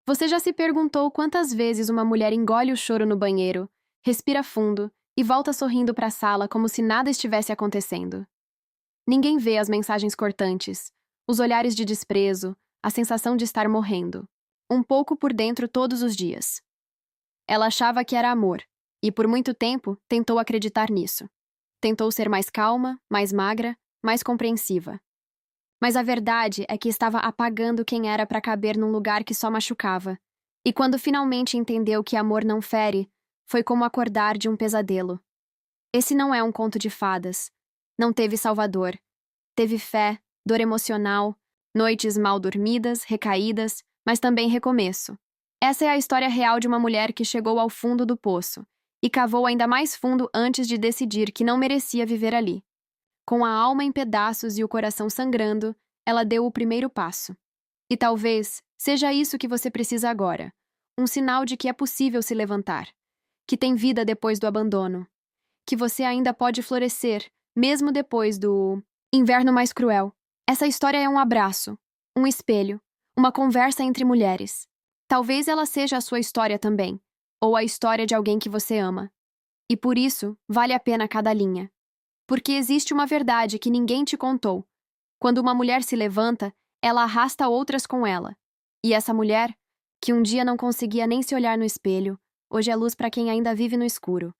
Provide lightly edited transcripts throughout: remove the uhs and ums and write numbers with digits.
Você já se perguntou quantas vezes uma mulher engole o choro no banheiro, respira fundo e volta sorrindo para a sala como se nada estivesse acontecendo? Ninguém vê as mensagens cortantes, os olhares de desprezo, a sensação de estar morrendo. Um pouco por dentro todos os dias. Ela achava que era amor, e por muito tempo tentou acreditar nisso. Tentou ser mais calma, mais magra, mais compreensiva. Mas a verdade é que estava apagando quem era para caber num lugar que só machucava. E quando finalmente entendeu que amor não fere, foi como acordar de um pesadelo. Esse não é um conto de fadas. Não teve salvador. Teve fé, dor emocional, noites mal dormidas, recaídas, mas também recomeço. Essa é a história real de uma mulher que chegou ao fundo do poço e cavou ainda mais fundo antes de decidir que não merecia viver ali. Com a alma em pedaços e o coração sangrando, ela deu o primeiro passo. E talvez seja isso que você precisa agora. Um sinal de que é possível se levantar. Que tem vida depois do abandono. Que você ainda pode florescer, mesmo depois do inverno mais cruel. Essa história é um abraço, um espelho, uma conversa entre mulheres. Talvez ela seja a sua história também, ou a história de alguém que você ama. E por isso, vale a pena cada linha. Porque existe uma verdade que ninguém te contou. Quando uma mulher se levanta, ela arrasta outras com ela. E essa mulher, que um dia não conseguia nem se olhar no espelho, hoje é luz para quem ainda vive no escuro.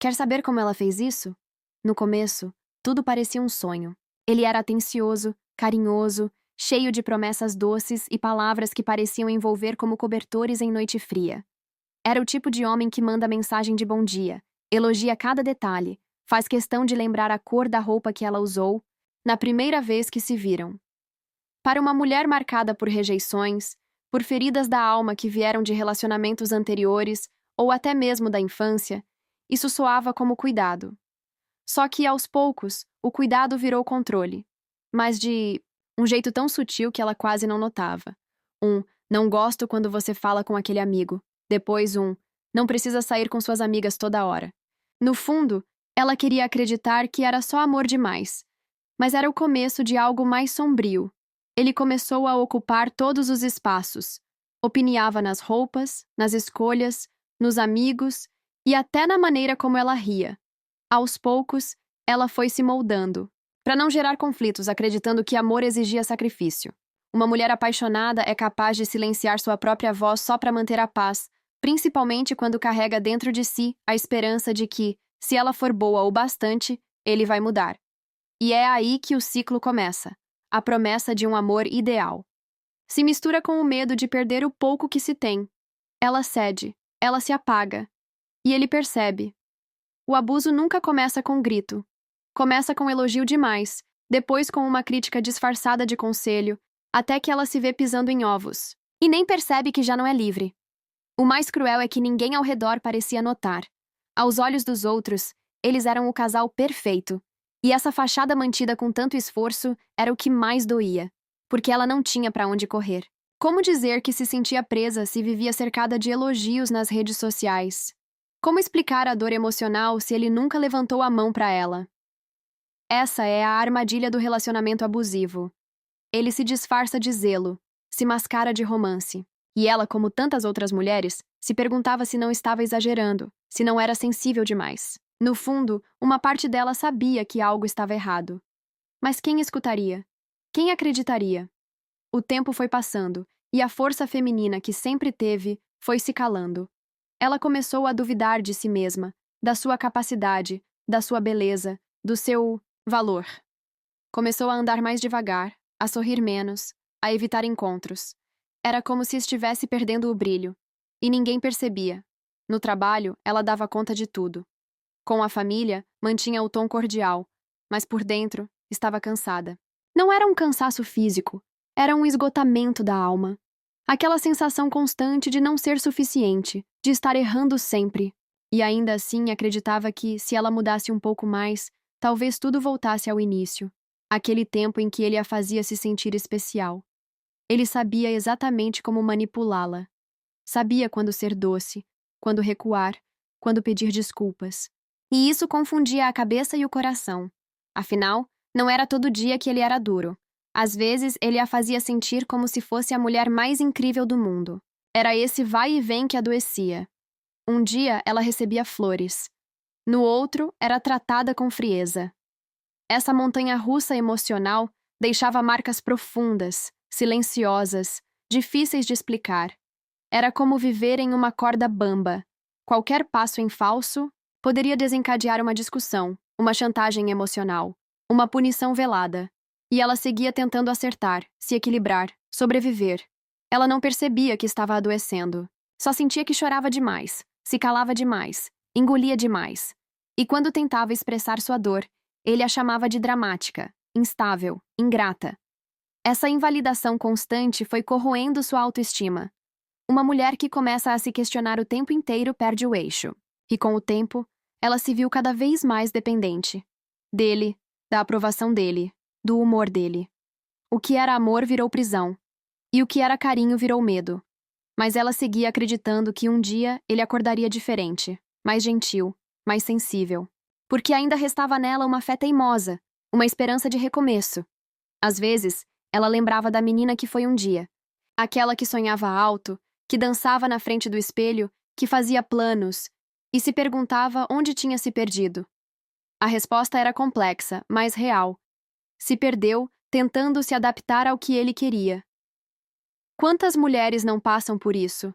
Quer saber como ela fez isso? No começo, tudo parecia um sonho. Ele era atencioso, carinhoso, cheio de promessas doces e palavras que pareciam envolver como cobertores em noite fria. Era o tipo de homem que manda mensagem de bom dia, elogia cada detalhe, faz questão de lembrar a cor da roupa que ela usou na primeira vez que se viram. Para uma mulher marcada por rejeições, por feridas da alma que vieram de relacionamentos anteriores ou até mesmo da infância, isso soava como cuidado. Só que, aos poucos, o cuidado virou controle. Mas de um jeito tão sutil que ela quase não notava. Não gosto quando você fala com aquele amigo. Depois não precisa sair com suas amigas toda hora. No fundo, ela queria acreditar que era só amor demais. Mas era o começo de algo mais sombrio. Ele começou a ocupar todos os espaços. Opiniava nas roupas, nas escolhas, nos amigos e até na maneira como ela ria. Aos poucos, ela foi se moldando, para não gerar conflitos acreditando que amor exigia sacrifício. Uma mulher apaixonada é capaz de silenciar sua própria voz só para manter a paz, principalmente quando carrega dentro de si a esperança de que, se ela for boa o bastante, ele vai mudar. E é aí que o ciclo começa, a promessa de um amor ideal. Se mistura com o medo de perder o pouco que se tem. Ela cede, ela se apaga. E ele percebe. O abuso nunca começa com grito. Começa com elogio demais, depois com uma crítica disfarçada de conselho, até que ela se vê pisando em ovos. E nem percebe que já não é livre. O mais cruel é que ninguém ao redor parecia notar. Aos olhos dos outros, eles eram o casal perfeito. E essa fachada mantida com tanto esforço era o que mais doía, porque ela não tinha para onde correr. Como dizer que se sentia presa se vivia cercada de elogios nas redes sociais? Como explicar a dor emocional se ele nunca levantou a mão para ela? Essa é a armadilha do relacionamento abusivo. Ele se disfarça de zelo, se mascara de romance. E ela, como tantas outras mulheres, se perguntava se não estava exagerando, se não era sensível demais. No fundo, uma parte dela sabia que algo estava errado. Mas quem escutaria? Quem acreditaria? O tempo foi passando, e a força feminina que sempre teve foi se calando. Ela começou a duvidar de si mesma, da sua capacidade, da sua beleza, do seu valor. Começou a andar mais devagar, a sorrir menos, a evitar encontros. Era como se estivesse perdendo o brilho. E ninguém percebia. No trabalho, ela dava conta de tudo. Com a família, mantinha o tom cordial, mas por dentro, estava cansada. Não era um cansaço físico, era um esgotamento da alma. Aquela sensação constante de não ser suficiente, de estar errando sempre. E ainda assim acreditava que, se ela mudasse um pouco mais, talvez tudo voltasse ao início. Aquele tempo em que ele a fazia se sentir especial. Ele sabia exatamente como manipulá-la. Sabia quando ser doce, quando recuar, quando pedir desculpas. E isso confundia a cabeça e o coração. Afinal, não era todo dia que ele era duro. Às vezes, ele a fazia sentir como se fosse a mulher mais incrível do mundo. Era esse vai e vem que adoecia. Um dia ela recebia flores. No outro, era tratada com frieza. Essa montanha-russa emocional deixava marcas profundas, silenciosas, difíceis de explicar. Era como viver em uma corda bamba. Qualquer passo em falso poderia desencadear uma discussão, uma chantagem emocional, uma punição velada. E ela seguia tentando acertar, se equilibrar, sobreviver. Ela não percebia que estava adoecendo. Só sentia que chorava demais, se calava demais, engolia demais. E quando tentava expressar sua dor, ele a chamava de dramática, instável, ingrata. Essa invalidação constante foi corroendo sua autoestima. Uma mulher que começa a se questionar o tempo inteiro perde o eixo. E com o tempo, ela se viu cada vez mais dependente. Dele, da aprovação dele, do humor dele. O que era amor virou prisão. E o que era carinho virou medo. Mas ela seguia acreditando que um dia ele acordaria diferente, mais gentil, mais sensível. Porque ainda restava nela uma fé teimosa, uma esperança de recomeço. Às vezes, ela lembrava da menina que foi um dia. Aquela que sonhava alto, que dançava na frente do espelho, que fazia planos, e se perguntava onde tinha se perdido. A resposta era complexa, mas real. Se perdeu, tentando se adaptar ao que ele queria. Quantas mulheres não passam por isso?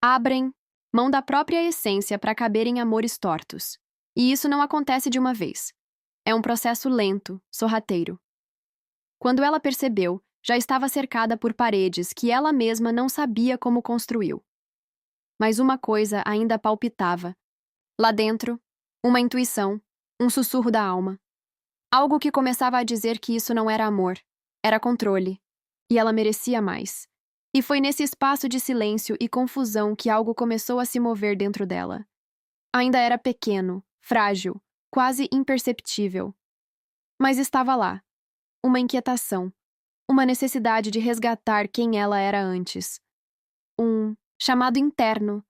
Abrem mão da própria essência para caber em amores tortos. E isso não acontece de uma vez. É um processo lento, sorrateiro. Quando ela percebeu, já estava cercada por paredes que ela mesma não sabia como construiu. Mas uma coisa ainda palpitava. Lá dentro, uma intuição, um sussurro da alma. Algo que começava a dizer que isso não era amor, era controle. E ela merecia mais. E foi nesse espaço de silêncio e confusão que algo começou a se mover dentro dela. Ainda era pequeno, frágil, quase imperceptível. Mas estava lá. Uma inquietação. Uma necessidade de resgatar quem ela era antes. Um chamado interno,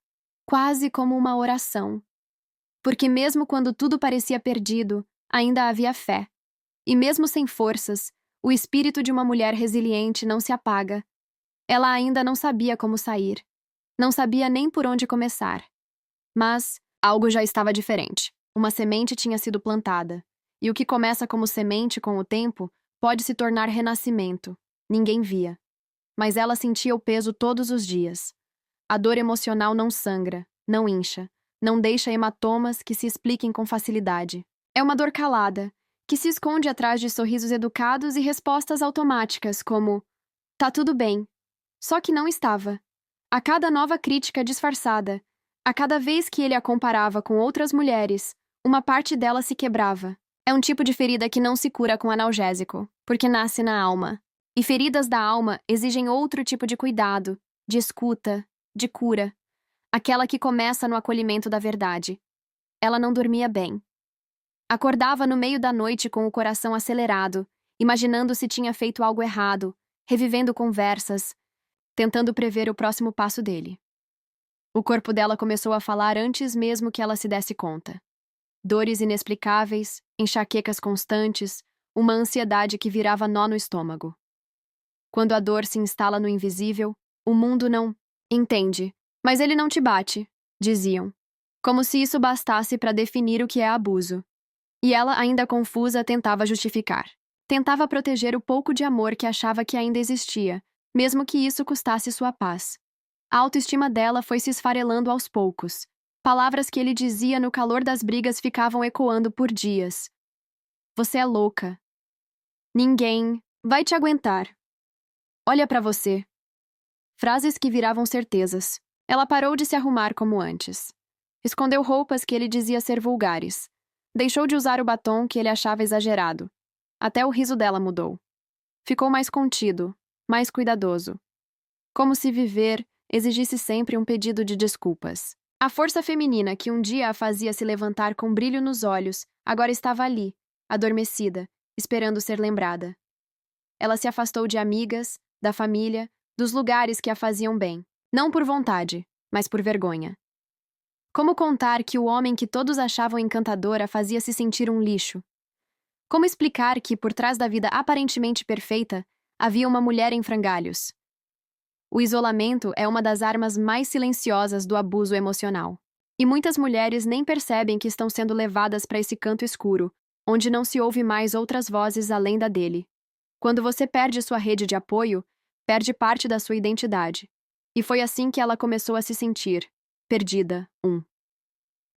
quase como uma oração. Porque mesmo quando tudo parecia perdido, ainda havia fé. E mesmo sem forças, o espírito de uma mulher resiliente não se apaga. Ela ainda não sabia como sair. Não sabia nem por onde começar. Mas algo já estava diferente. Uma semente tinha sido plantada. E o que começa como semente com o tempo pode se tornar renascimento. Ninguém via. Mas ela sentia o peso todos os dias. A dor emocional não sangra, não incha, não deixa hematomas que se expliquem com facilidade. É uma dor calada, que se esconde atrás de sorrisos educados e respostas automáticas, como "tá tudo bem". Só que não estava. A cada nova crítica disfarçada, a cada vez que ele a comparava com outras mulheres, uma parte dela se quebrava. É um tipo de ferida que não se cura com analgésico, porque nasce na alma. E feridas da alma exigem outro tipo de cuidado, de escuta, de cura. Aquela que começa no acolhimento da verdade. Ela não dormia bem. Acordava no meio da noite com o coração acelerado, imaginando se tinha feito algo errado, revivendo conversas, tentando prever o próximo passo dele. O corpo dela começou a falar antes mesmo que ela se desse conta. Dores inexplicáveis, enxaquecas constantes, uma ansiedade que virava nó no estômago. Quando a dor se instala no invisível, o mundo não entende. Mas ele não te bate, diziam. Como se isso bastasse para definir o que é abuso. E ela, ainda confusa, tentava justificar. Tentava proteger o pouco de amor que achava que ainda existia, mesmo que isso custasse sua paz. A autoestima dela foi se esfarelando aos poucos. Palavras que ele dizia no calor das brigas ficavam ecoando por dias. Você é louca. Ninguém vai te aguentar. Olha pra você. Frases que viravam certezas. Ela parou de se arrumar como antes. Escondeu roupas que ele dizia ser vulgares. Deixou de usar o batom que ele achava exagerado. Até o riso dela mudou. Ficou mais contido, mais cuidadoso. Como se viver exigisse sempre um pedido de desculpas. A força feminina que um dia a fazia se levantar com brilho nos olhos, agora estava ali, adormecida, esperando ser lembrada. Ela se afastou de amigas, da família, dos lugares que a faziam bem. Não por vontade, mas por vergonha. Como contar que o homem que todos achavam encantador a fazia se sentir um lixo? Como explicar que, por trás da vida aparentemente perfeita, havia uma mulher em frangalhos? O isolamento é uma das armas mais silenciosas do abuso emocional. E muitas mulheres nem percebem que estão sendo levadas para esse canto escuro, onde não se ouve mais outras vozes além da dele. Quando você perde sua rede de apoio, perde parte da sua identidade. E foi assim que ela começou a se sentir perdida.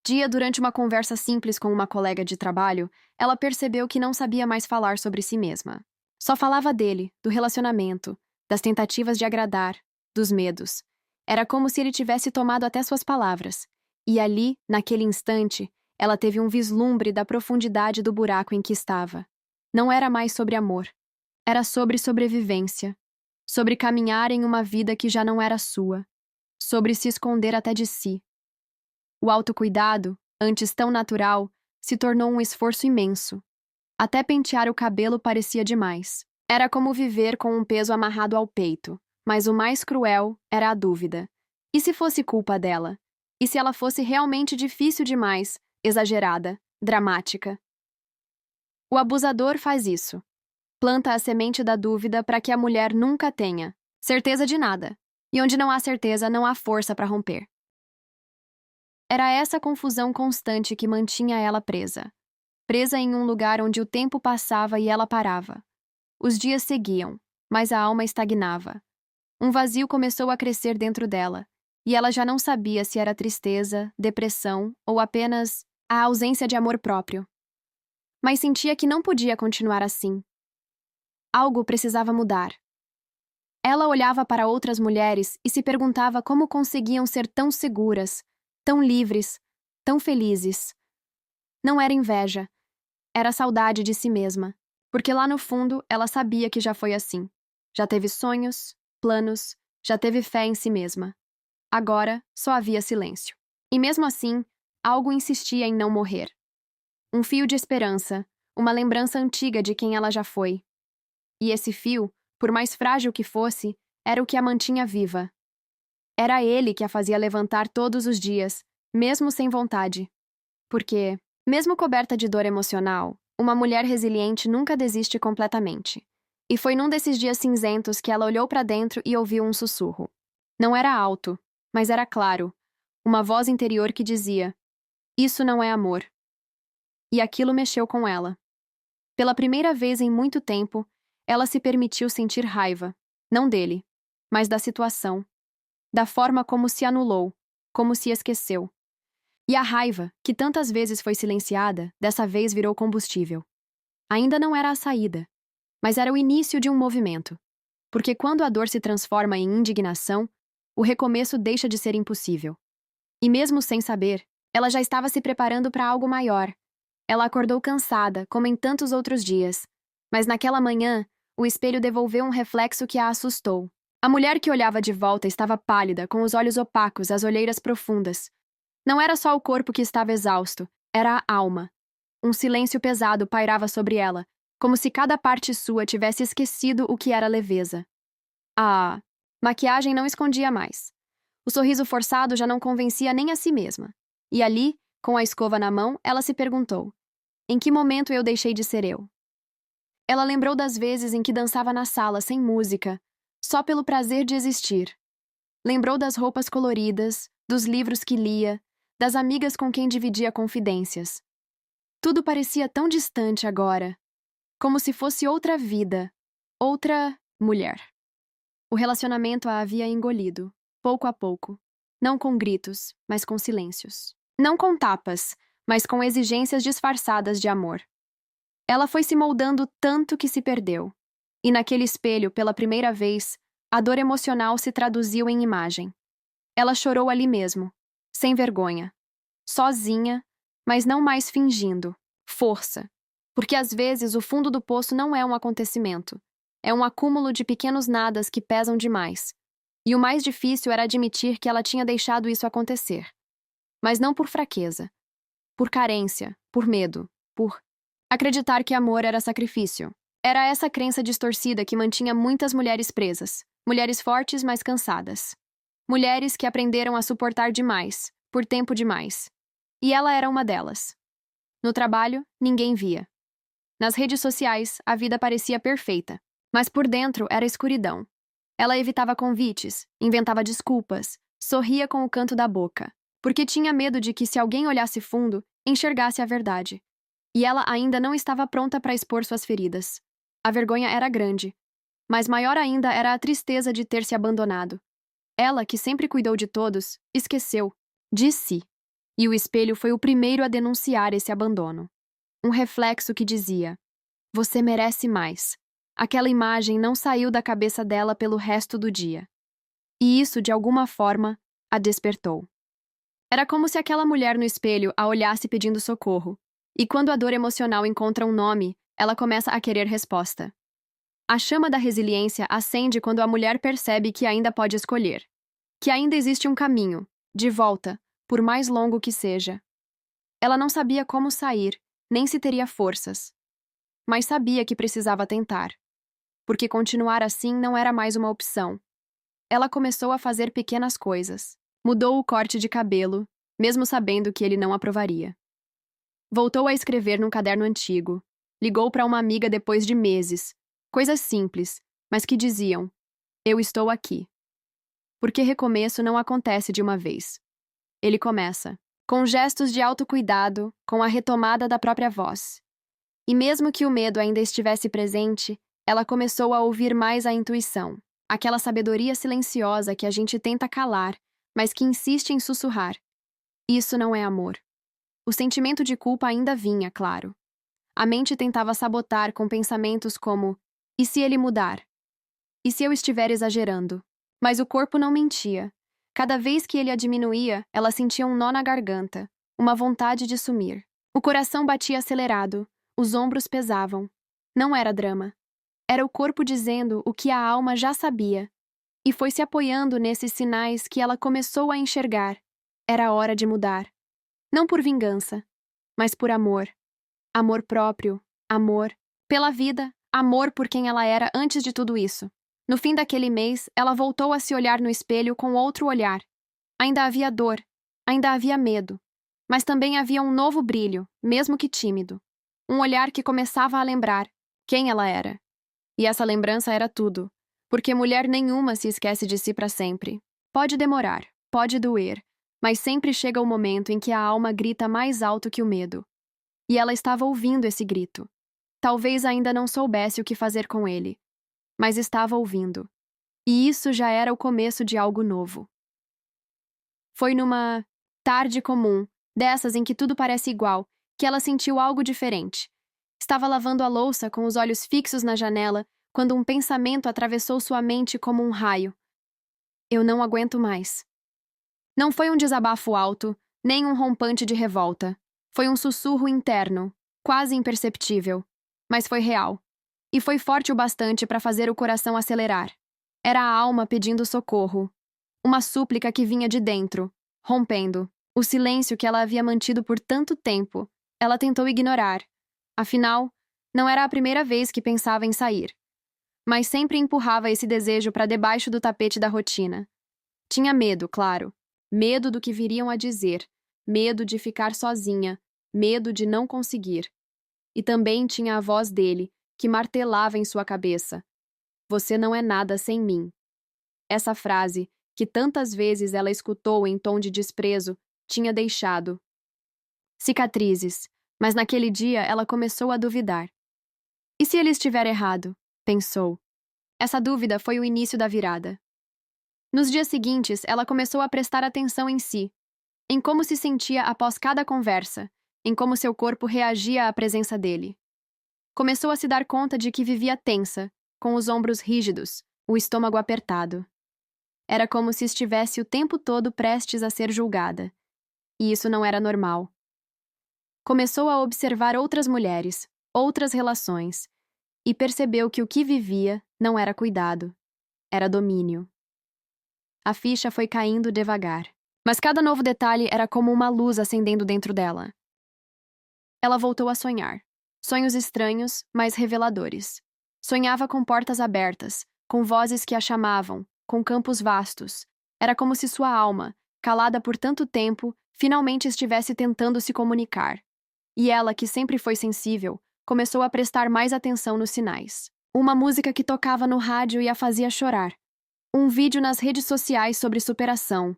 Dia, durante uma conversa simples com uma colega de trabalho, ela percebeu que não sabia mais falar sobre si mesma. Só falava dele, do relacionamento, das tentativas de agradar, dos medos. Era como se ele tivesse tomado até suas palavras. E ali, naquele instante, ela teve um vislumbre da profundidade do buraco em que estava. Não era mais sobre amor. Era sobre sobrevivência. Sobre caminhar em uma vida que já não era sua. Sobre se esconder até de si. O autocuidado, antes tão natural, se tornou um esforço imenso. Até pentear o cabelo parecia demais. Era como viver com um peso amarrado ao peito. Mas o mais cruel era a dúvida. E se fosse culpa dela? E se ela fosse realmente difícil demais, exagerada, dramática? O abusador faz isso. Planta a semente da dúvida para que a mulher nunca tenha certeza de nada. E onde não há certeza, não há força para romper. Era essa confusão constante que mantinha ela presa. Presa em um lugar onde o tempo passava e ela parava. Os dias seguiam, mas a alma estagnava. Um vazio começou a crescer dentro dela, e ela já não sabia se era tristeza, depressão ou apenas a ausência de amor próprio. Mas sentia que não podia continuar assim. Algo precisava mudar. Ela olhava para outras mulheres e se perguntava como conseguiam ser tão seguras, tão livres, tão felizes. Não era inveja, era saudade de si mesma, porque lá no fundo ela sabia que já foi assim. Já teve sonhos, planos, já teve fé em si mesma. Agora só havia silêncio. E mesmo assim, algo insistia em não morrer. Um fio de esperança, uma lembrança antiga de quem ela já foi. E esse fio, por mais frágil que fosse, era o que a mantinha viva. Era ele que a fazia levantar todos os dias, mesmo sem vontade. Porque, mesmo coberta de dor emocional, uma mulher resiliente nunca desiste completamente. E foi num desses dias cinzentos que ela olhou para dentro e ouviu um sussurro. Não era alto, mas era claro. Uma voz interior que dizia: "Isso não é amor." E aquilo mexeu com ela. Pela primeira vez em muito tempo, ela se permitiu sentir raiva, não dele, mas da situação, da forma como se anulou, como se esqueceu. E a raiva, que tantas vezes foi silenciada, dessa vez virou combustível. Ainda não era a saída, mas era o início de um movimento. Porque quando a dor se transforma em indignação, o recomeço deixa de ser impossível. E mesmo sem saber, ela já estava se preparando para algo maior. Ela acordou cansada, como em tantos outros dias. Mas naquela manhã, o espelho devolveu um reflexo que a assustou. A mulher que olhava de volta estava pálida, com os olhos opacos, as olheiras profundas. Não era só o corpo que estava exausto, era a alma. Um silêncio pesado pairava sobre ela, como se cada parte sua tivesse esquecido o que era leveza. A maquiagem não escondia mais. O sorriso forçado já não convencia nem a si mesma. E ali, com a escova na mão, ela se perguntou: em que momento eu deixei de ser eu? Ela lembrou das vezes em que dançava na sala sem música, só pelo prazer de existir. Lembrou das roupas coloridas, dos livros que lia, das amigas com quem dividia confidências. Tudo parecia tão distante agora, como se fosse outra vida, outra mulher. O relacionamento a havia engolido, pouco a pouco, não com gritos, mas com silêncios. Não com tapas, mas com exigências disfarçadas de amor. Ela foi se moldando tanto que se perdeu. E naquele espelho, pela primeira vez, a dor emocional se traduziu em imagem. Ela chorou ali mesmo, sem vergonha. Sozinha, mas não mais fingindo. Força. Porque às vezes o fundo do poço não é um acontecimento. É um acúmulo de pequenos nadas que pesam demais. E o mais difícil era admitir que ela tinha deixado isso acontecer. Mas não por fraqueza. Por carência, por medo, por acreditar que amor era sacrifício. Era essa crença distorcida que mantinha muitas mulheres presas. Mulheres fortes, mas cansadas. Mulheres que aprenderam a suportar demais, por tempo demais. E ela era uma delas. No trabalho, ninguém via. Nas redes sociais, a vida parecia perfeita, mas por dentro era escuridão. Ela evitava convites, inventava desculpas, sorria com o canto da boca, porque tinha medo de que, se alguém olhasse fundo, enxergasse a verdade. E ela ainda não estava pronta para expor suas feridas. A vergonha era grande, mas maior ainda era a tristeza de ter se abandonado. Ela, que sempre cuidou de todos, esqueceu de si. E o espelho foi o primeiro a denunciar esse abandono. Um reflexo que dizia: "Você merece mais." Aquela imagem não saiu da cabeça dela pelo resto do dia. E isso, de alguma forma, a despertou. Era como se aquela mulher no espelho a olhasse pedindo socorro. E quando a dor emocional encontra um nome, ela começa a querer resposta. A chama da resiliência acende quando a mulher percebe que ainda pode escolher. Que ainda existe um caminho, de volta, por mais longo que seja. Ela não sabia como sair, nem se teria forças. Mas sabia que precisava tentar. Porque continuar assim não era mais uma opção. Ela começou a fazer pequenas coisas. Mudou o corte de cabelo, mesmo sabendo que ele não aprovaria. Voltou a escrever num caderno antigo. Ligou para uma amiga depois de meses. Coisas simples, mas que diziam: "Eu estou aqui." Porque recomeço não acontece de uma vez. Ele começa, com gestos de autocuidado, com a retomada da própria voz. E mesmo que o medo ainda estivesse presente, ela começou a ouvir mais a intuição, aquela sabedoria silenciosa que a gente tenta calar, mas que insiste em sussurrar. Isso não é amor. O sentimento de culpa ainda vinha, claro. A mente tentava sabotar com pensamentos como: "E se ele mudar? E se eu estiver exagerando?" Mas o corpo não mentia. Cada vez que ele a diminuía, ela sentia um nó na garganta, uma vontade de sumir. O coração batia acelerado, os ombros pesavam. Não era drama. Era o corpo dizendo o que a alma já sabia. E foi se apoiando nesses sinais que ela começou a enxergar. Era hora de mudar. Não por vingança, mas por amor. Amor próprio, amor pela vida, amor por quem ela era antes de tudo isso. No fim daquele mês, ela voltou a se olhar no espelho com outro olhar. Ainda havia dor, ainda havia medo, mas também havia um novo brilho, mesmo que tímido. Um olhar que começava a lembrar quem ela era. E essa lembrança era tudo, porque mulher nenhuma se esquece de si para sempre. Pode demorar, pode doer, mas sempre chega o momento em que a alma grita mais alto que o medo. E ela estava ouvindo esse grito. Talvez ainda não soubesse o que fazer com ele, mas estava ouvindo. E isso já era o começo de algo novo. Foi numa tarde comum, dessas em que tudo parece igual, que ela sentiu algo diferente. Estava lavando a louça com os olhos fixos na janela, quando um pensamento atravessou sua mente como um raio. "Eu não aguento mais." Não foi um desabafo alto, nem um rompante de revolta. Foi um sussurro interno, quase imperceptível, mas foi real. E foi forte o bastante para fazer o coração acelerar. Era a alma pedindo socorro. Uma súplica que vinha de dentro, rompendo. O silêncio que ela havia mantido por tanto tempo, ela tentou ignorar. Afinal, não era a primeira vez que pensava em sair. Mas sempre empurrava esse desejo para debaixo do tapete da rotina. Tinha medo, claro. Medo do que viriam a dizer. Medo de ficar sozinha. Medo de não conseguir. E também tinha a voz dele, que martelava em sua cabeça: "Você não é nada sem mim." Essa frase, que tantas vezes ela escutou em tom de desprezo, tinha deixado cicatrizes, mas naquele dia ela começou a duvidar. E se ele estiver errado? Pensou. Essa dúvida foi o início da virada. Nos dias seguintes, ela começou a prestar atenção em si, em como se sentia após cada conversa, em como seu corpo reagia à presença dele. Começou a se dar conta de que vivia tensa, com os ombros rígidos, o estômago apertado. Era como se estivesse o tempo todo prestes a ser julgada. E isso não era normal. Começou a observar outras mulheres, outras relações, e percebeu que o que vivia não era cuidado, era domínio. A ficha foi caindo devagar, mas cada novo detalhe era como uma luz acendendo dentro dela. Ela voltou a sonhar. Sonhos estranhos, mas reveladores. Sonhava com portas abertas, com vozes que a chamavam, com campos vastos. Era como se sua alma, calada por tanto tempo, finalmente estivesse tentando se comunicar. E ela, que sempre foi sensível, começou a prestar mais atenção nos sinais. Uma música que tocava no rádio e a fazia chorar. Um vídeo nas redes sociais sobre superação.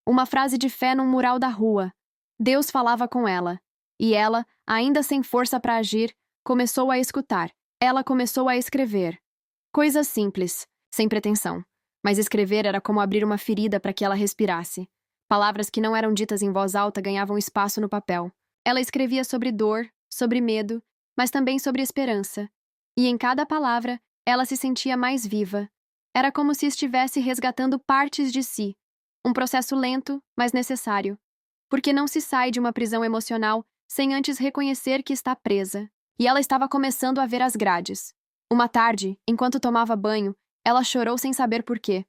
Uma frase de fé num mural da rua. Deus falava com ela. E ela, ainda sem força para agir, começou a escutar. Ela começou a escrever. Coisas simples, sem pretensão. Mas escrever era como abrir uma ferida para que ela respirasse. Palavras que não eram ditas em voz alta ganhavam espaço no papel. Ela escrevia sobre dor, sobre medo, mas também sobre esperança. E em cada palavra, ela se sentia mais viva. Era como se estivesse resgatando partes de si. Um processo lento, mas necessário. Porque não se sai de uma prisão emocional sem antes reconhecer que está presa. E ela estava começando a ver as grades. Uma tarde, enquanto tomava banho, ela chorou sem saber por quê.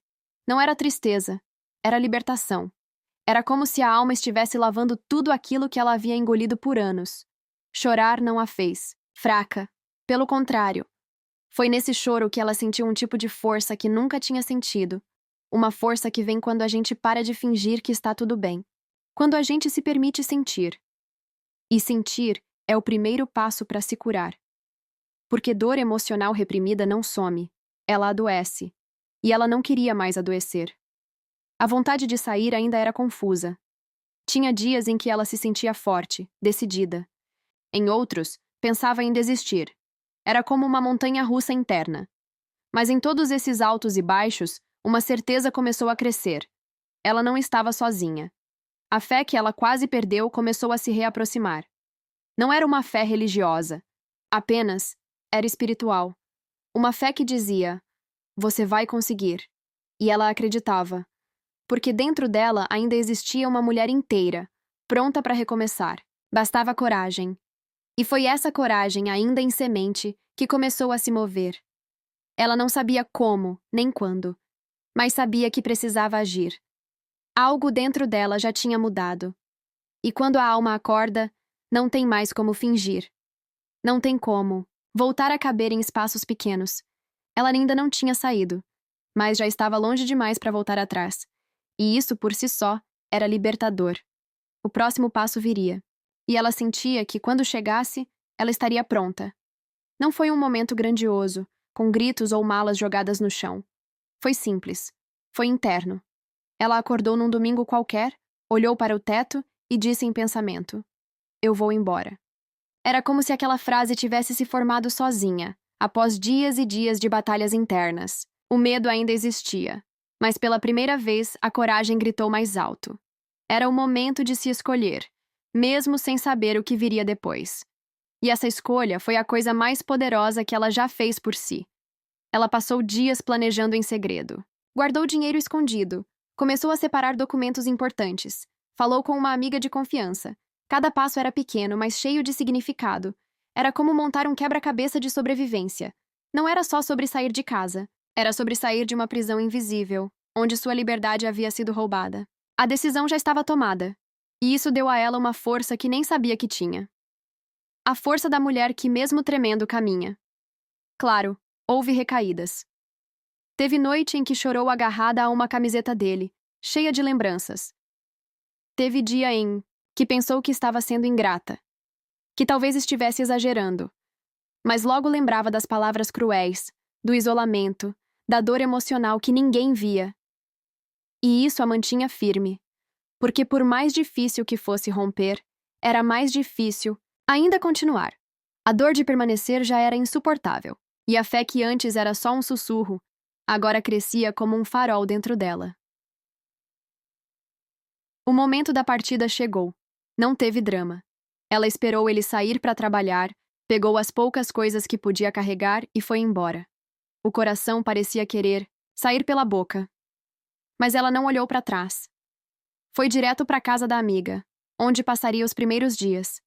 Não era tristeza, era libertação. Era como se a alma estivesse lavando tudo aquilo que ela havia engolido por anos. Chorar não a fez fraca. Pelo contrário, foi nesse choro que ela sentiu um tipo de força que nunca tinha sentido. Uma força que vem quando a gente para de fingir que está tudo bem. Quando a gente se permite sentir. E sentir é o primeiro passo para se curar. Porque dor emocional reprimida não some, ela adoece. E ela não queria mais adoecer. A vontade de sair ainda era confusa. Tinha dias em que ela se sentia forte, decidida. Em outros, pensava em desistir. Era como uma montanha-russa interna. Mas em todos esses altos e baixos, uma certeza começou a crescer. Ela não estava sozinha. A fé que ela quase perdeu começou a se reaproximar. Não era uma fé religiosa. Apenas era espiritual. Uma fé que dizia: você vai conseguir. E ela acreditava. Porque dentro dela ainda existia uma mulher inteira, pronta para recomeçar. Bastava coragem. E foi essa coragem, ainda em semente, que começou a se mover. Ela não sabia como, nem quando, mas sabia que precisava agir. Algo dentro dela já tinha mudado. E quando a alma acorda, não tem mais como fingir. Não tem como voltar a caber em espaços pequenos. Ela ainda não tinha saído, mas já estava longe demais para voltar atrás. E isso, por si só, era libertador. O próximo passo viria. E ela sentia que, quando chegasse, ela estaria pronta. Não foi um momento grandioso, com gritos ou malas jogadas no chão. Foi simples. Foi interno. Ela acordou num domingo qualquer, olhou para o teto e disse em pensamento: eu vou embora. Era como se aquela frase tivesse se formado sozinha, após dias e dias de batalhas internas. O medo ainda existia, mas pela primeira vez a coragem gritou mais alto. Era o momento de se escolher, mesmo sem saber o que viria depois. E essa escolha foi a coisa mais poderosa que ela já fez por si. Ela passou dias planejando em segredo. Guardou dinheiro escondido. Começou a separar documentos importantes. Falou com uma amiga de confiança. Cada passo era pequeno, mas cheio de significado. Era como montar um quebra-cabeça de sobrevivência. Não era só sobre sair de casa. Era sobre sair de uma prisão invisível, onde sua liberdade havia sido roubada. A decisão já estava tomada. E isso deu a ela uma força que nem sabia que tinha. A força da mulher que, mesmo tremendo, caminha. Claro, houve recaídas. Teve noite em que chorou agarrada a uma camiseta dele, cheia de lembranças. Teve dia em que pensou que estava sendo ingrata, que talvez estivesse exagerando. Mas logo lembrava das palavras cruéis, do isolamento, da dor emocional que ninguém via. E isso a mantinha firme, porque por mais difícil que fosse romper, era mais difícil ainda continuar. A dor de permanecer já era insuportável, e a fé que antes era só um sussurro, agora crescia como um farol dentro dela. O momento da partida chegou. Não teve drama. Ela esperou ele sair para trabalhar, pegou as poucas coisas que podia carregar e foi embora. O coração parecia querer sair pela boca. Mas ela não olhou para trás. Foi direto para a casa da amiga, onde passaria os primeiros dias.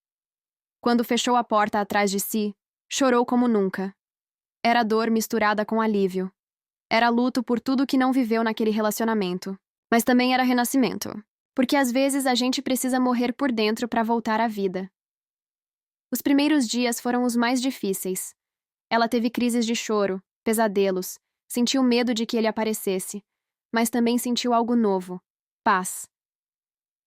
Quando fechou a porta atrás de si, chorou como nunca. Era dor misturada com alívio. Era luto por tudo que não viveu naquele relacionamento. Mas também era renascimento. Porque às vezes a gente precisa morrer por dentro para voltar à vida. Os primeiros dias foram os mais difíceis. Ela teve crises de choro, pesadelos, sentiu medo de que ele aparecesse, mas também sentiu algo novo: paz.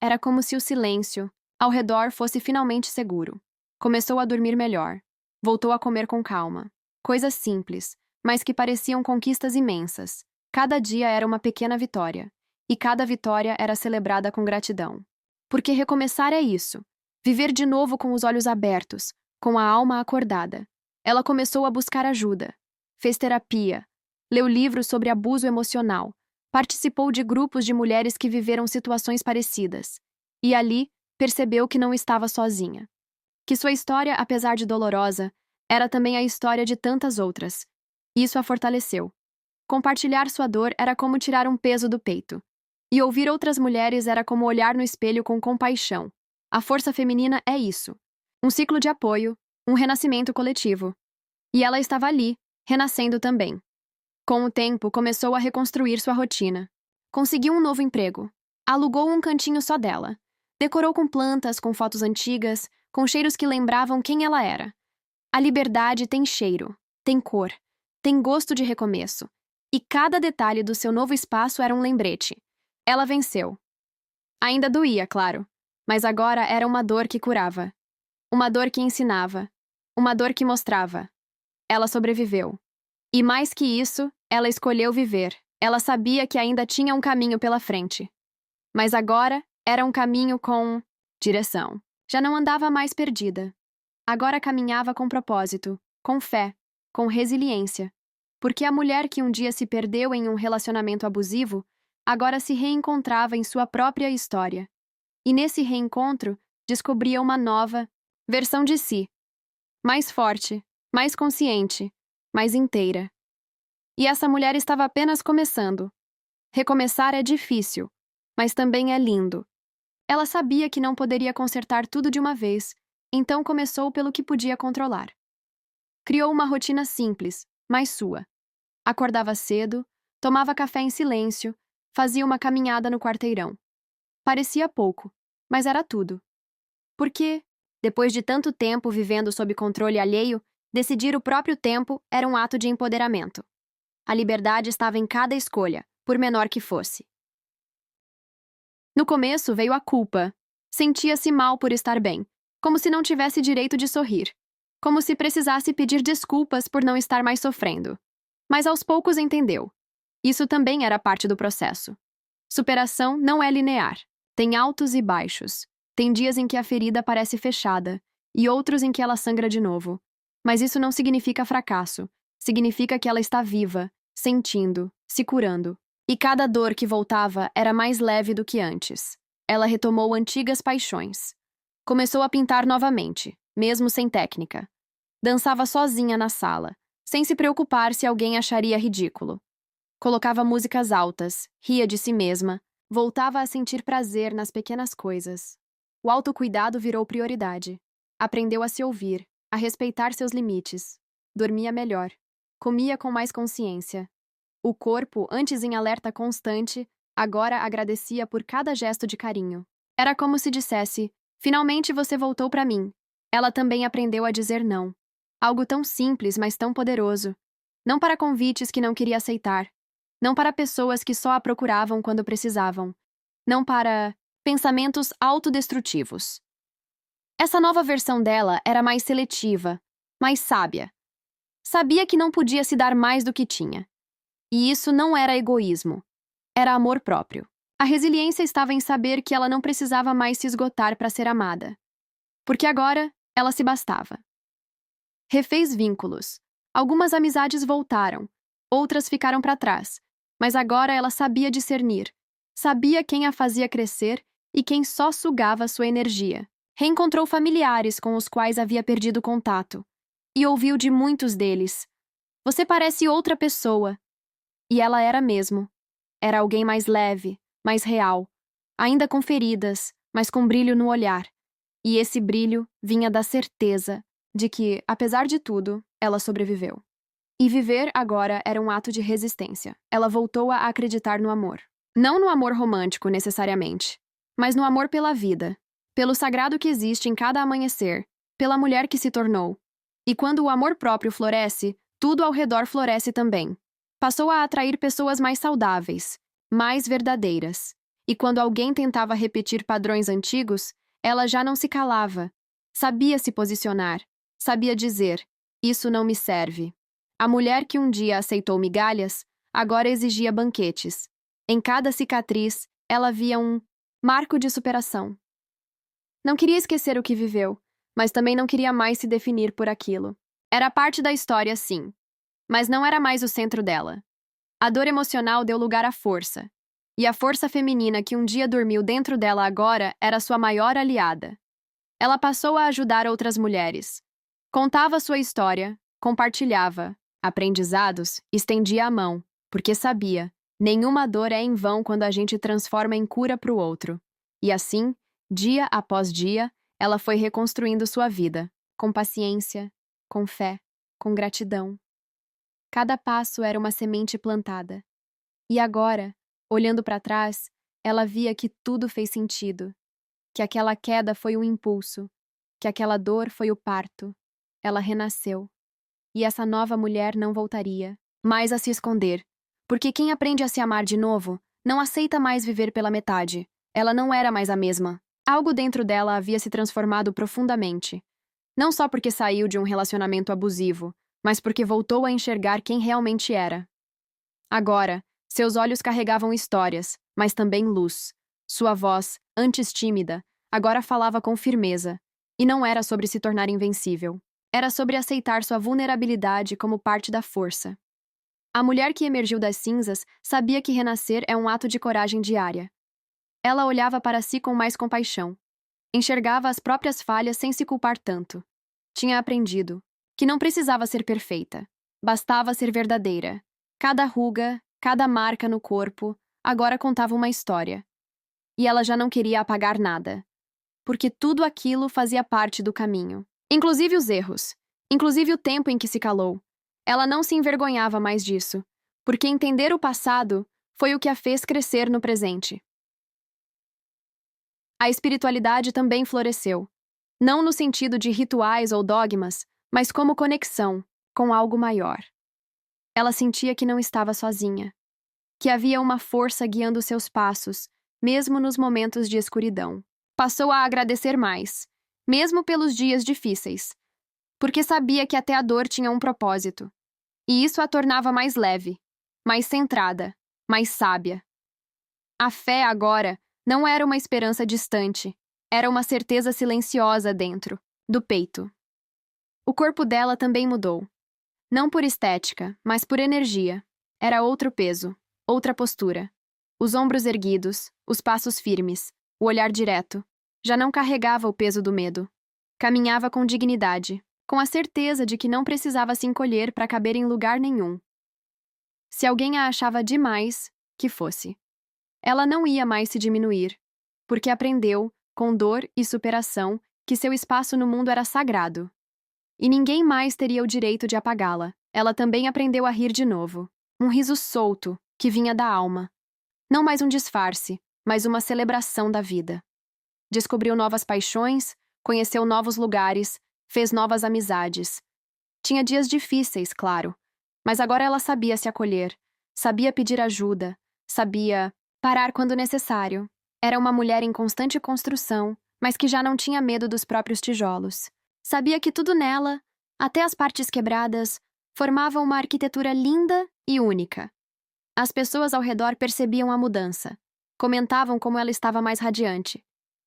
Era como se o silêncio ao redor fosse finalmente seguro. Começou a dormir melhor. Voltou a comer com calma. Coisas simples, mas que pareciam conquistas imensas. Cada dia era uma pequena vitória, e cada vitória era celebrada com gratidão. Porque recomeçar é isso, viver de novo com os olhos abertos, com a alma acordada. Ela começou a buscar ajuda, fez terapia, leu livros sobre abuso emocional, participou de grupos de mulheres que viveram situações parecidas, e ali percebeu que não estava sozinha. Que sua história, apesar de dolorosa, era também a história de tantas outras. Isso a fortaleceu. Compartilhar sua dor era como tirar um peso do peito. E ouvir outras mulheres era como olhar no espelho com compaixão. A força feminina é isso. Um ciclo de apoio, um renascimento coletivo. E ela estava ali, renascendo também. Com o tempo, começou a reconstruir sua rotina. Conseguiu um novo emprego. Alugou um cantinho só dela. Decorou com plantas, com fotos antigas, com cheiros que lembravam quem ela era. A liberdade tem cheiro, tem cor, tem gosto de recomeço. E cada detalhe do seu novo espaço era um lembrete. Ela venceu. Ainda doía, claro, mas agora era uma dor que curava. Uma dor que ensinava. Uma dor que mostrava. Ela sobreviveu. E mais que isso, ela escolheu viver. Ela sabia que ainda tinha um caminho pela frente. Mas agora era um caminho com direção. Já não andava mais perdida. Agora caminhava com propósito, com fé, com resiliência. Porque a mulher que um dia se perdeu em um relacionamento abusivo, agora se reencontrava em sua própria história. E nesse reencontro, descobria uma nova versão de si. Mais forte, mais consciente, mais inteira. E essa mulher estava apenas começando. Recomeçar é difícil, mas também é lindo. Ela sabia que não poderia consertar tudo de uma vez, então começou pelo que podia controlar. Criou uma rotina simples, mas sua. Acordava cedo, tomava café em silêncio, fazia uma caminhada no quarteirão. Parecia pouco, mas era tudo. Porque, depois de tanto tempo vivendo sob controle alheio, decidir o próprio tempo era um ato de empoderamento. A liberdade estava em cada escolha, por menor que fosse. No começo veio a culpa. Sentia-se mal por estar bem, como se não tivesse direito de sorrir, como se precisasse pedir desculpas por não estar mais sofrendo. Mas aos poucos entendeu. Isso também era parte do processo. Superação não é linear. Tem altos e baixos. Tem dias em que a ferida parece fechada e outros em que ela sangra de novo. Mas isso não significa fracasso. Significa que ela está viva, sentindo, se curando. E cada dor que voltava era mais leve do que antes. Ela retomou antigas paixões. Começou a pintar novamente, mesmo sem técnica. Dançava sozinha na sala, sem se preocupar se alguém acharia ridículo. Colocava músicas altas, ria de si mesma, voltava a sentir prazer nas pequenas coisas. O autocuidado virou prioridade. Aprendeu a se ouvir, a respeitar seus limites. Dormia melhor. Comia com mais consciência. O corpo, antes em alerta constante, agora agradecia por cada gesto de carinho. Era como se dissesse: finalmente você voltou para mim. Ela também aprendeu a dizer não. Algo tão simples, mas tão poderoso. Não para convites que não queria aceitar. Não para pessoas que só a procuravam quando precisavam. Não para pensamentos autodestrutivos. Essa nova versão dela era mais seletiva, mais sábia. Sabia que não podia se dar mais do que tinha. E isso não era egoísmo. Era amor próprio. A resiliência estava em saber que ela não precisava mais se esgotar para ser amada. Porque agora, ela se bastava. Refez vínculos. Algumas amizades voltaram. Outras ficaram para trás. Mas agora ela sabia discernir. Sabia quem a fazia crescer e quem só sugava sua energia. Reencontrou familiares com os quais havia perdido contato. E ouviu de muitos deles: "Você parece outra pessoa." E ela era mesmo. Era alguém mais leve, mais real. Ainda com feridas, mas com brilho no olhar. E esse brilho vinha da certeza de que, apesar de tudo, ela sobreviveu. E viver agora era um ato de resistência. Ela voltou a acreditar no amor. Não no amor romântico, necessariamente, mas no amor pela vida, pelo sagrado que existe em cada amanhecer, pela mulher que se tornou. E quando o amor próprio floresce, tudo ao redor floresce também. Passou a atrair pessoas mais saudáveis, mais verdadeiras. E quando alguém tentava repetir padrões antigos, ela já não se calava. Sabia se posicionar. Sabia dizer: "Isso não me serve." A mulher que um dia aceitou migalhas, agora exigia banquetes. Em cada cicatriz, ela via um marco de superação. Não queria esquecer o que viveu, mas também não queria mais se definir por aquilo. Era parte da história, sim, mas não era mais o centro dela. A dor emocional deu lugar à força. E a força feminina que um dia dormiu dentro dela agora era sua maior aliada. Ela passou a ajudar outras mulheres. Contava sua história, compartilhava aprendizados, estendia a mão, porque sabia, nenhuma dor é em vão quando a gente transforma em cura para o outro. E assim, dia após dia, ela foi reconstruindo sua vida, com paciência, com fé, com gratidão. Cada passo era uma semente plantada. E agora, olhando para trás, ela via que tudo fez sentido, que aquela queda foi um impulso, que aquela dor foi o parto. Ela renasceu. E essa nova mulher não voltaria mais a se esconder, porque quem aprende a se amar de novo não aceita mais viver pela metade. Ela não era mais a mesma. Algo dentro dela havia se transformado profundamente. Não só porque saiu de um relacionamento abusivo, mas porque voltou a enxergar quem realmente era. Agora, seus olhos carregavam histórias, mas também luz. Sua voz, antes tímida, agora falava com firmeza. E não era sobre se tornar invencível. Era sobre aceitar sua vulnerabilidade como parte da força. A mulher que emergiu das cinzas sabia que renascer é um ato de coragem diária. Ela olhava para si com mais compaixão. Enxergava as próprias falhas sem se culpar tanto. Tinha aprendido que não precisava ser perfeita. Bastava ser verdadeira. Cada ruga, cada marca no corpo, agora contava uma história. E ela já não queria apagar nada. Porque tudo aquilo fazia parte do caminho. Inclusive os erros. Inclusive o tempo em que se calou. Ela não se envergonhava mais disso. Porque entender o passado foi o que a fez crescer no presente. A espiritualidade também floresceu. Não no sentido de rituais ou dogmas, mas como conexão com algo maior. Ela sentia que não estava sozinha. Que havia uma força guiando seus passos, mesmo nos momentos de escuridão. Passou a agradecer mais, mesmo pelos dias difíceis, porque sabia que até a dor tinha um propósito. E isso a tornava mais leve, mais centrada, mais sábia. A fé agora não era uma esperança distante, era uma certeza silenciosa dentro do peito. O corpo dela também mudou. Não por estética, mas por energia. Era outro peso, outra postura. Os ombros erguidos, os passos firmes, o olhar direto. Já não carregava o peso do medo. Caminhava com dignidade, com a certeza de que não precisava se encolher para caber em lugar nenhum. Se alguém a achava demais, que fosse. Ela não ia mais se diminuir, porque aprendeu, com dor e superação, que seu espaço no mundo era sagrado. E ninguém mais teria o direito de apagá-la. Ela também aprendeu a rir de novo. Um riso solto, que vinha da alma. Não mais um disfarce, mas uma celebração da vida. Descobriu novas paixões, conheceu novos lugares, fez novas amizades. Tinha dias difíceis, claro, mas agora ela sabia se acolher, sabia pedir ajuda, sabia parar quando necessário. Era uma mulher em constante construção, mas que já não tinha medo dos próprios tijolos. Sabia que tudo nela, até as partes quebradas, formava uma arquitetura linda e única. As pessoas ao redor percebiam a mudança, comentavam como ela estava mais radiante.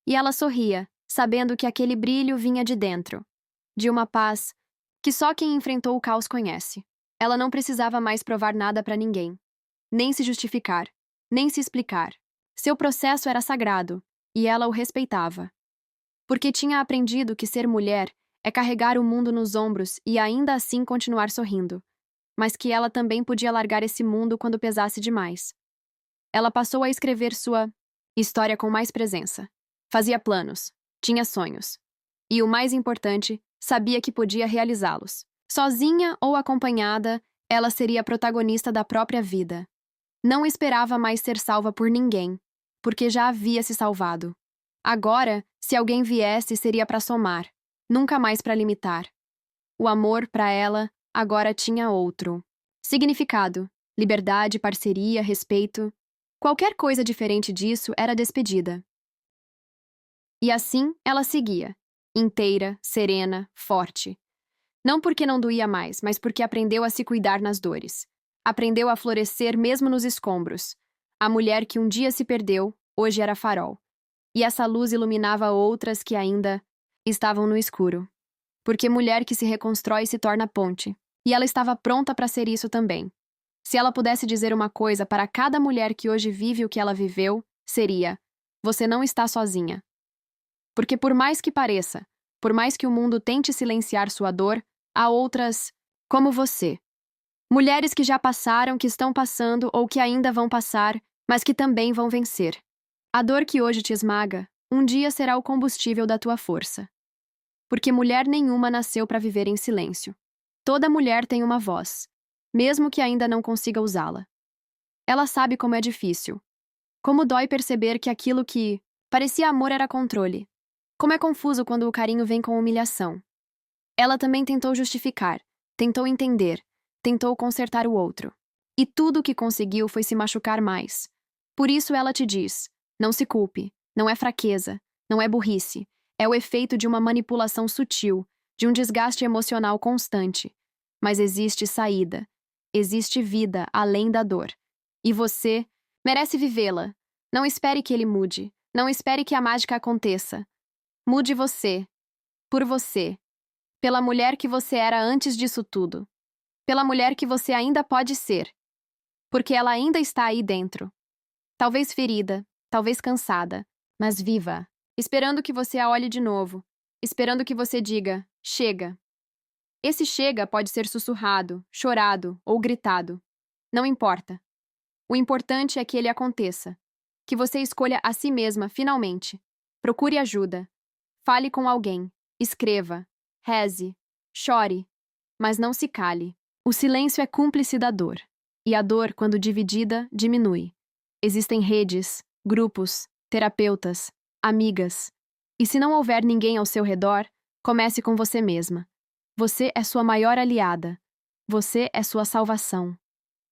E ela sorria, sabendo que aquele brilho vinha de dentro, de uma paz que só quem enfrentou o caos conhece. Ela não precisava mais provar nada para ninguém, nem se justificar, nem se explicar. Seu processo era sagrado, e ela o respeitava. Porque tinha aprendido que ser mulher é carregar o mundo nos ombros e ainda assim continuar sorrindo, mas que ela também podia largar esse mundo quando pesasse demais. Ela passou a escrever sua história com mais presença. Fazia planos, tinha sonhos. E o mais importante, sabia que podia realizá-los. Sozinha ou acompanhada, ela seria a protagonista da própria vida. Não esperava mais ser salva por ninguém, porque já havia se salvado. Agora, se alguém viesse, seria para somar, nunca mais para limitar. O amor, para ela, agora tinha outro significado: liberdade, parceria, respeito. Qualquer coisa diferente disso era despedida. E assim, ela seguia, inteira, serena, forte. Não porque não doía mais, mas porque aprendeu a se cuidar nas dores. Aprendeu a florescer mesmo nos escombros. A mulher que um dia se perdeu, hoje era farol. E essa luz iluminava outras que ainda estavam no escuro. Porque mulher que se reconstrói se torna ponte. E ela estava pronta para ser isso também. Se ela pudesse dizer uma coisa para cada mulher que hoje vive o que ela viveu, seria: você não está sozinha. Porque por mais que pareça, por mais que o mundo tente silenciar sua dor, há outras como você. Mulheres que já passaram, que estão passando ou que ainda vão passar, mas que também vão vencer. A dor que hoje te esmaga, um dia será o combustível da tua força. Porque mulher nenhuma nasceu para viver em silêncio. Toda mulher tem uma voz, mesmo que ainda não consiga usá-la. Ela sabe como é difícil. Como dói perceber que aquilo que parecia amor era controle. Como é confuso quando o carinho vem com humilhação. Ela também tentou justificar, tentou entender, tentou consertar o outro. E tudo o que conseguiu foi se machucar mais. Por isso ela te diz: não se culpe, não é fraqueza, não é burrice, é o efeito de uma manipulação sutil, de um desgaste emocional constante. Mas existe saída, existe vida além da dor. E você merece vivê-la. Não espere que ele mude, não espere que a mágica aconteça. Mude você, por você, pela mulher que você era antes disso tudo, pela mulher que você ainda pode ser, porque ela ainda está aí dentro. Talvez ferida, talvez cansada, mas viva, esperando que você a olhe de novo, esperando que você diga: chega. Esse chega pode ser sussurrado, chorado ou gritado. Não importa. O importante é que ele aconteça, que você escolha a si mesma finalmente. Procure ajuda. Fale com alguém, escreva, reze, chore, mas não se cale. O silêncio é cúmplice da dor, e a dor, quando dividida, diminui. Existem redes, grupos, terapeutas, amigas. E se não houver ninguém ao seu redor, comece com você mesma. Você é sua maior aliada. Você é sua salvação.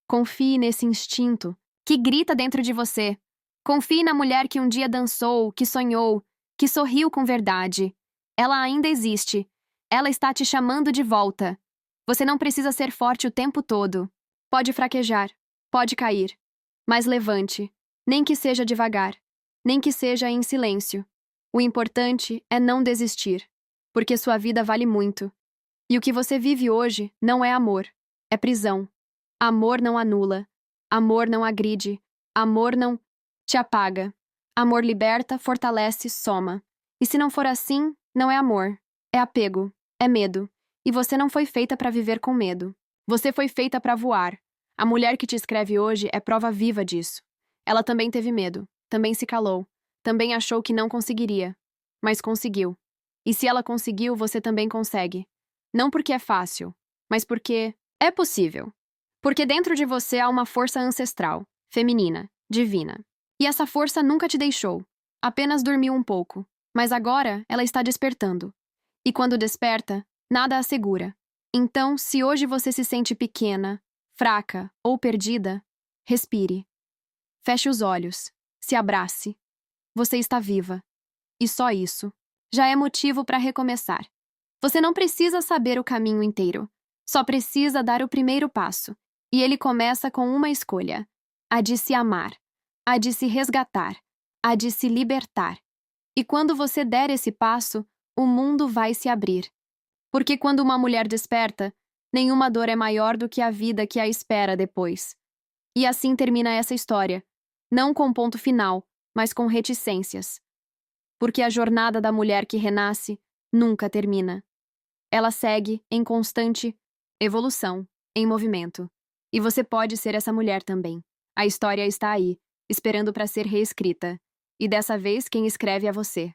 Confie nesse instinto que grita dentro de você. Confie na mulher que um dia dançou, que sonhou, que sorriu com verdade. Ela ainda existe. Ela está te chamando de volta. Você não precisa ser forte o tempo todo. Pode fraquejar, pode cair. Mas levante, nem que seja devagar, nem que seja em silêncio. O importante é não desistir, porque sua vida vale muito. E o que você vive hoje não é amor, é prisão. Amor não anula, amor não agride, amor não te apaga. Amor liberta, fortalece, soma. E se não for assim, não é amor. É apego, é medo. E você não foi feita para viver com medo. Você foi feita para voar. A mulher que te escreve hoje é prova viva disso. Ela também teve medo, também se calou, também achou que não conseguiria. Mas conseguiu. E se ela conseguiu, você também consegue. Não porque é fácil, mas porque é possível. Porque dentro de você há uma força ancestral, feminina, divina. E essa força nunca te deixou. Apenas dormiu um pouco. Mas agora ela está despertando. E quando desperta, nada a segura. Então, se hoje você se sente pequena, fraca ou perdida, respire. Feche os olhos. Se abrace. Você está viva. E só isso já é motivo para recomeçar. Você não precisa saber o caminho inteiro. Só precisa dar o primeiro passo. E ele começa com uma escolha: a de se amar, a de se resgatar, a de se libertar. E quando você der esse passo, o mundo vai se abrir. Porque quando uma mulher desperta, nenhuma dor é maior do que a vida que a espera depois. E assim termina essa história, não com ponto final, mas com reticências. Porque a jornada da mulher que renasce nunca termina. Ela segue em constante evolução, em movimento. E você pode ser essa mulher também. A história está aí, esperando para ser reescrita. E dessa vez quem escreve é você.